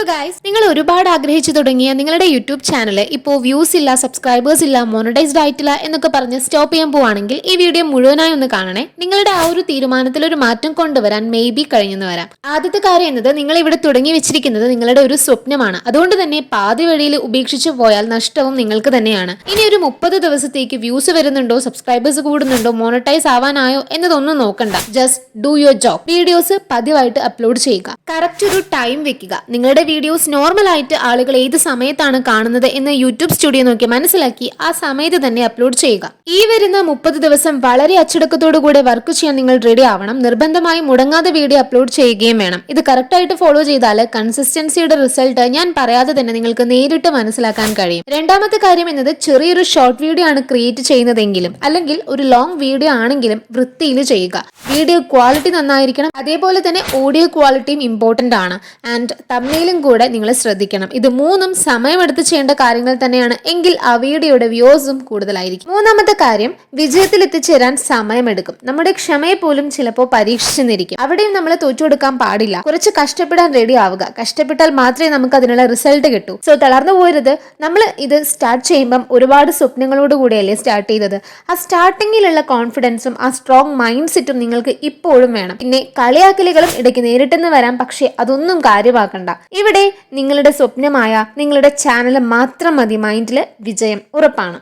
Guys, നിങ്ങൾ ഒരുപാട് ആഗ്രഹിച്ചു തുടങ്ങിയ നിങ്ങളുടെ യൂട്യൂബ് ചാനൽ ഇപ്പോൾ വ്യൂസ് ഇല്ല, സബ്സ്ക്രൈബേഴ്സ് ഇല്ല, മോണിറ്റൈസ്ഡ് ആയിട്ടില്ല എന്നൊക്കെ പറഞ്ഞ് സ്റ്റോപ്പ് ചെയ്യാൻ പോവാണെങ്കിൽ ഈ വീഡിയോ മുഴുവനായി ഒന്ന് കാണണേ. നിങ്ങളുടെ ആ ഒരു തീരുമാനത്തിൽ ഒരു മാറ്റം കൊണ്ടുവരാൻ മേ ബി കഴിഞ്ഞെന്ന് വരാം. ആദ്യത്തെ കാര്യം എന്നത്, നിങ്ങൾ ഇവിടെ തുടങ്ങി വെച്ചിരിക്കുന്നത് നിങ്ങളുടെ ഒരു സ്വപ്നമാണ്. അതുകൊണ്ട് തന്നെ പാതി വഴിയിൽ ഉപേക്ഷിച്ചു പോയാൽ നഷ്ടവും നിങ്ങൾക്ക് തന്നെയാണ്. ഇനി ഒരു 30 ദിവസത്തേക്ക് വ്യൂസ് വരുന്നുണ്ടോ, സബ്സ്ക്രൈബേഴ്സ് കൂടുന്നുണ്ടോ, മോണിറ്റൈസ് ആവാനായോ എന്നതൊന്നും നോക്കണ്ട. Just do your job. Videos പതിവായിട്ട് അപ്ലോഡ് ചെയ്യുക. കറക്റ്റ് ഒരു ടൈം വെക്കുക. നിങ്ങളുടെ വീഡിയോസ് നോർമൽ ആയിട്ട് ആളുകൾ ഏത് സമയത്താണ് കാണുന്നത് എന്ന് യൂട്യൂബ് സ്റ്റുഡിയോ നോക്കി മനസ്സിലാക്കി ആ സമയത്ത് തന്നെ അപ്ലോഡ് ചെയ്യുക. ഈ വരുന്ന 30 ദിവസം വളരെ അച്ചടക്കത്തോടു കൂടെ വർക്ക് ചെയ്യാൻ നിങ്ങൾ റെഡി ആവണം. നിർബന്ധമായി മുടങ്ങാതെ വീഡിയോ അപ്ലോഡ് ചെയ്യുകയും വേണം. ഇത് കറക്റ്റ് ആയിട്ട് ഫോളോ ചെയ്താൽ കൺസിസ്റ്റൻസിയുടെ റിസൾട്ട് ഞാൻ പറയാതെ തന്നെ നിങ്ങൾക്ക് നേരിട്ട് മനസ്സിലാക്കാൻ കഴിയും. രണ്ടാമത്തെ കാര്യം എന്നത്, ചെറിയൊരു ഷോർട്ട് വീഡിയോ ആണ് ക്രിയേറ്റ് ചെയ്യുന്നതെങ്കിലും അല്ലെങ്കിൽ ഒരു ലോങ് വീഡിയോ ആണെങ്കിലും വൃത്തിയിൽ ചെയ്യുക. വീഡിയോ ക്വാളിറ്റി നന്നായിരിക്കണം. അതേപോലെ തന്നെ ഓഡിയോ ക്വാളിറ്റിയും ഇമ്പോർട്ടൻ്റ് ആണ്. ആൻഡ് തമ്മിലും കൂടെ നിങ്ങൾ ശ്രദ്ധിക്കണം. ഇത് മൂന്നും സമയമെടുത്ത് ചെയ്യേണ്ട കാര്യങ്ങൾ തന്നെയാണ്. എങ്കിൽ ആ വീഡിയോയുടെ വ്യൂസും കൂടുതലായിരിക്കും. മൂന്നാമത്തെ കാര്യം, വിജയത്തിൽ എത്തിച്ചേരാൻ സമയമെടുക്കും. നമ്മുടെ ക്ഷമയെ പോലും ചിലപ്പോൾ പരീക്ഷിച്ചെന്നിരിക്കും. അവിടെയും നമ്മൾ തോറ്റുകൊടുക്കാൻ പാടില്ല. കുറച്ച് കഷ്ടപ്പെടാൻ റെഡി ആവുക. കഷ്ടപ്പെട്ടാൽ മാത്രമേ നമുക്ക് അതിനുള്ള റിസൾട്ട് കിട്ടൂ. സോ തളർന്നു പോരുത്. നമ്മൾ ഇത് സ്റ്റാർട്ട് ചെയ്യുമ്പം ഒരുപാട് സ്വപ്നങ്ങളോട് കൂടിയല്ലേ സ്റ്റാർട്ട് ചെയ്തത്. ആ സ്റ്റാർട്ടിങ്ങിലുള്ള കോൺഫിഡൻസും ആ സ്ട്രോങ് മൈൻഡ് സെറ്റും നിങ്ങൾക്ക് ഇപ്പോഴും വേണം. പിന്നെ കളിയാക്കലുകളും ഇടയ്ക്ക് നേരിട്ടെന്ന് വരാം. പക്ഷേ അതൊന്നും കാര്യമാക്കണ്ട. ഇവിടെ നിങ്ങളുടെ സ്വപ്നമായ നിങ്ങളുടെ ചാനൽ മാത്രം മതി. മൈൻഡിൽ വിജയം ഉറപ്പാണ്.